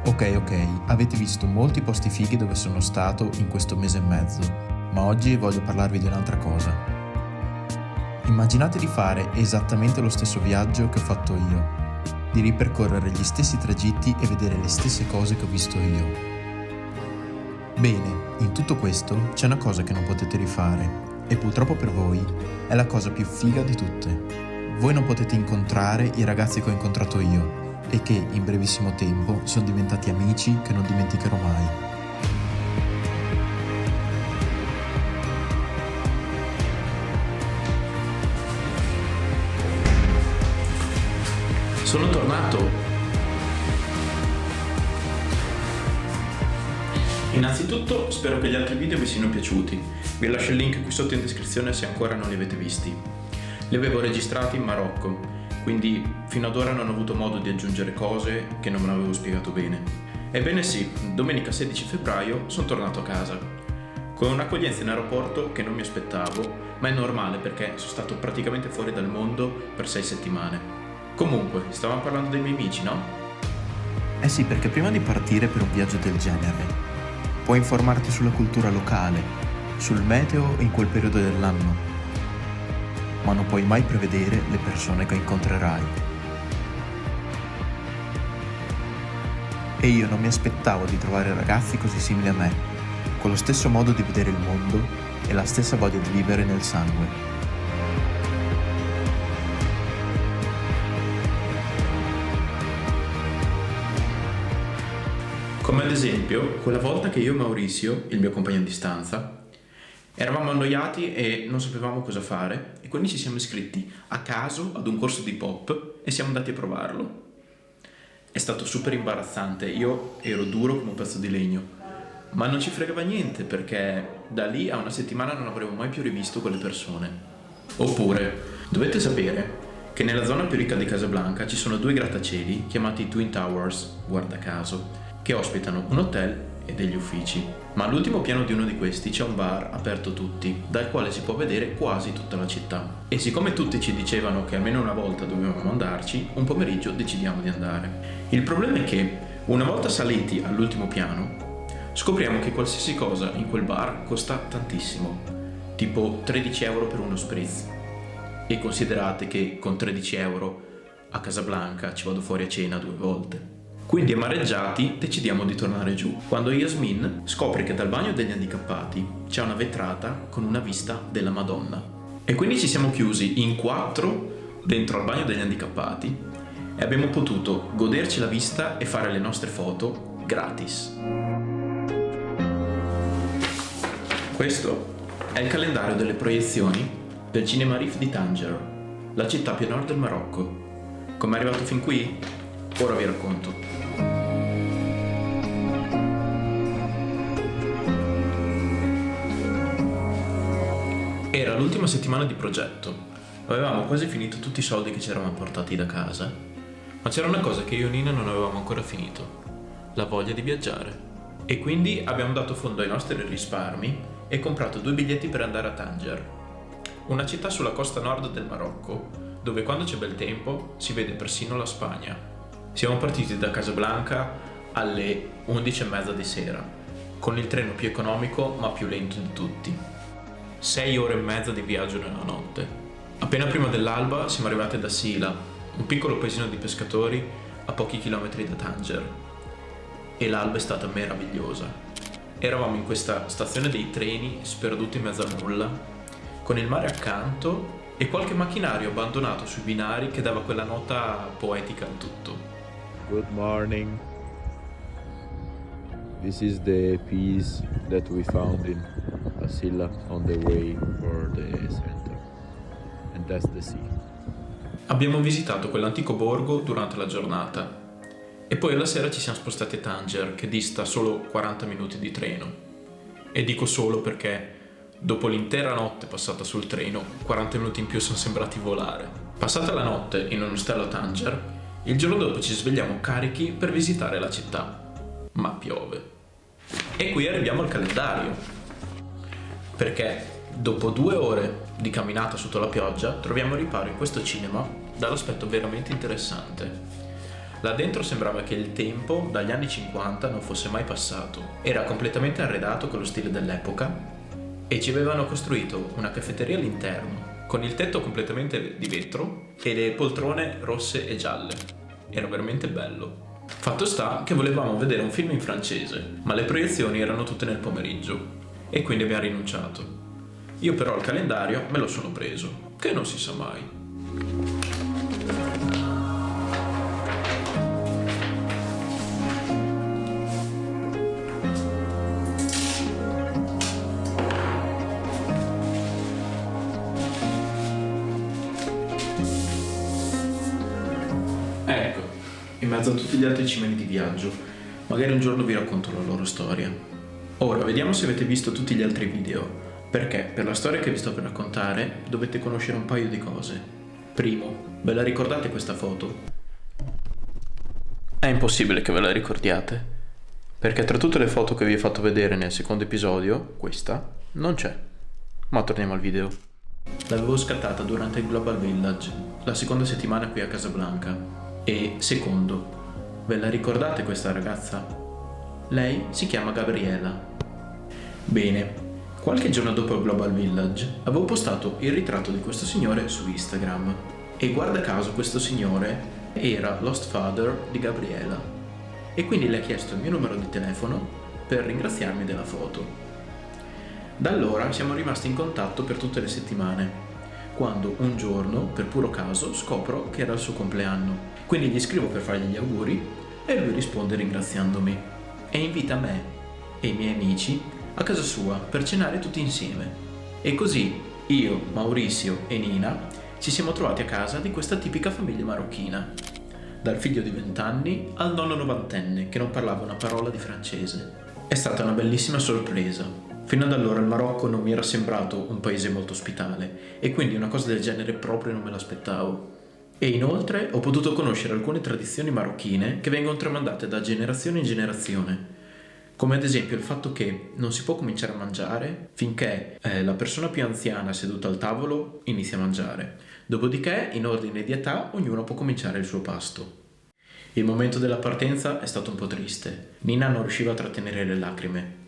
Ok, avete visto molti posti fighi dove sono stato in questo mese e mezzo, ma oggi voglio parlarvi di un'altra cosa. Immaginate di fare esattamente lo stesso viaggio che ho fatto io, di ripercorrere gli stessi tragitti e vedere le stesse cose che ho visto io. Bene, in tutto questo c'è una cosa che non potete rifare, e purtroppo per voi è la cosa più figa di tutte. Voi non potete incontrare i ragazzi che ho incontrato io, e che in brevissimo tempo sono diventati amici che non dimenticherò mai. Sono tornato! Innanzitutto spero che gli altri video vi siano piaciuti. Vi lascio il link qui sotto in descrizione se ancora non li avete visti. Li avevo registrati in Marocco, quindi fino ad ora non ho avuto modo di aggiungere cose che non me ne avevo spiegato bene. Ebbene sì, domenica 16 febbraio sono tornato a casa, con un'accoglienza in aeroporto che non mi aspettavo, ma è normale perché sono stato praticamente fuori dal mondo per 6 settimane. Comunque, stavamo parlando dei miei amici, no? Eh sì, perché prima di partire per un viaggio del genere, puoi informarti sulla cultura locale, sul meteo in quel periodo dell'anno, ma non puoi mai prevedere le persone che incontrerai. E io non mi aspettavo di trovare ragazzi così simili a me, con lo stesso modo di vedere il mondo e la stessa voglia di vivere nel sangue. Come ad esempio, quella volta che io e Maurizio, il mio compagno di stanza, eravamo annoiati e non sapevamo cosa fare e quindi ci siamo iscritti a caso ad un corso di pop e siamo andati a provarlo. È stato super imbarazzante, io ero duro come un pezzo di legno, ma non ci fregava niente perché da lì a una settimana non avremo mai più rivisto quelle persone. Oppure, dovete sapere che nella zona più ricca di Casablanca ci sono 2 grattacieli chiamati Twin Towers, guarda caso, che ospitano un hotel e degli uffici, ma all'ultimo piano di uno di questi c'è un bar aperto tutti, dal quale si può vedere quasi tutta la città. E siccome tutti ci dicevano che almeno una volta dovevamo andarci, un pomeriggio decidiamo di andare. Il problema è che, una volta saliti all'ultimo piano, scopriamo che qualsiasi cosa in quel bar costa tantissimo, tipo 13 euro per uno spritz. E considerate che con 13 euro a Casablanca ci vado fuori a cena 2 volte. Quindi amareggiati decidiamo di tornare giù, quando Yasmin scopre che dal bagno degli handicappati c'è una vetrata con una vista della Madonna. E quindi ci siamo chiusi in 4 dentro al bagno degli handicappati e abbiamo potuto goderci la vista e fare le nostre foto gratis. Questo è il calendario delle proiezioni del Cinema Rif di Tanger, la città più a nord del Marocco. Come è arrivato fin qui? Ora vi racconto. Era l'ultima settimana di progetto. Avevamo quasi finito tutti i soldi che ci eravamo portati da casa, ma c'era una cosa che io e Nina non avevamo ancora finito: la voglia di viaggiare. E quindi abbiamo dato fondo ai nostri risparmi e comprato 2 biglietti per andare a Tanger, una città sulla costa nord del Marocco, dove quando c'è bel tempo si vede persino la Spagna. Siamo partiti da Casablanca alle 11:30 di sera, con il treno più economico ma più lento di tutti. 6 ore e mezza di viaggio nella notte. Appena prima dell'alba siamo arrivati ad Asila, un piccolo paesino di pescatori a pochi chilometri da Tanger. E l'alba è stata meravigliosa. Eravamo in questa stazione dei treni sperduti in mezzo al nulla, con il mare accanto e qualche macchinario abbandonato sui binari che dava quella nota poetica al tutto. Good morning. This is the piece that we found in Asila on the way for the center. And that's the sea. Abbiamo visitato quell'antico borgo durante la giornata e poi alla sera ci siamo spostati a Tanger, che dista solo 40 minuti di treno. E dico solo perché dopo l'intera notte passata sul treno, 40 minuti in più sono sembrati volare. Passata la notte in un ostello a Tanger, il giorno dopo ci svegliamo carichi per visitare la città, ma piove. E qui arriviamo al calendario, perché dopo 2 ore di camminata sotto la pioggia troviamo riparo in questo cinema dall'aspetto veramente interessante. Là dentro sembrava che il tempo dagli anni 50 non fosse mai passato. Era completamente arredato con lo stile dell'epoca e ci avevano costruito una caffetteria all'interno, con il tetto completamente di vetro e le poltrone rosse e gialle. Era veramente bello. Fatto sta che volevamo vedere un film in francese, ma le proiezioni erano tutte nel pomeriggio e quindi abbiamo rinunciato. Io però il calendario me lo sono preso, che non si sa mai. Ecco, in mezzo a tutti gli altri cimeli di viaggio, magari un giorno vi racconto la loro storia. Ora, vediamo se avete visto tutti gli altri video, perché per la storia che vi sto per raccontare dovete conoscere un paio di cose. Primo, ve la ricordate questa foto? È impossibile che ve la ricordiate, perché tra tutte le foto che vi ho fatto vedere nel secondo episodio, questa non c'è. Ma torniamo al video. L'avevo scattata durante il Global Village, la seconda settimana qui a Casablanca. E secondo, ve la ricordate questa ragazza? Lei si chiama Gabriela. Bene, qualche giorno dopo il Global Village avevo postato il ritratto di questo signore su Instagram e guarda caso questo signore era l'host father di Gabriela e quindi le ha chiesto il mio numero di telefono per ringraziarmi della foto. Da allora siamo rimasti in contatto per tutte le settimane, quando un giorno, per puro caso, scopro che era il suo compleanno. Quindi gli scrivo per fargli gli auguri e lui risponde ringraziandomi e invita me e i miei amici a casa sua per cenare tutti insieme. E così io, Maurizio e Nina ci siamo trovati a casa di questa tipica famiglia marocchina, dal figlio di 20 anni al nonno 90enne che non parlava una parola di francese. È stata una bellissima sorpresa. Fino ad allora il Marocco non mi era sembrato un paese molto ospitale e quindi una cosa del genere proprio non me l'aspettavo. E inoltre ho potuto conoscere alcune tradizioni marocchine che vengono tramandate da generazione in generazione, come ad esempio il fatto che non si può cominciare a mangiare finché la persona più anziana seduta al tavolo inizia a mangiare, dopodiché in ordine di età ognuno può cominciare il suo pasto. Il momento della partenza è stato un po' triste, Nina non riusciva a trattenere le lacrime.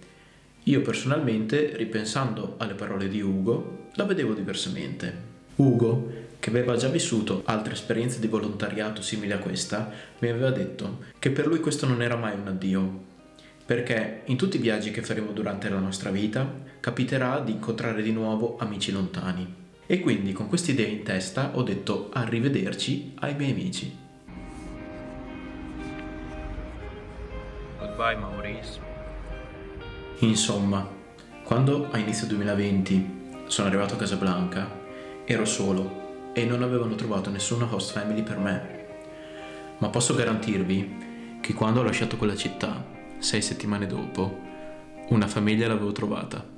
Io personalmente, ripensando alle parole di Ugo, la vedevo diversamente. Ugo, che aveva già vissuto altre esperienze di volontariato simili a questa, mi aveva detto che per lui questo non era mai un addio, perché in tutti i viaggi che faremo durante la nostra vita capiterà di incontrare di nuovo amici lontani. E quindi con queste idee in testa ho detto arrivederci ai miei amici. Goodbye, Maurice. Insomma, quando a inizio 2020 sono arrivato a Casablanca, ero solo e non avevano trovato nessuna host family per me. Ma posso garantirvi che quando ho lasciato quella città, 6 settimane dopo, una famiglia l'avevo trovata.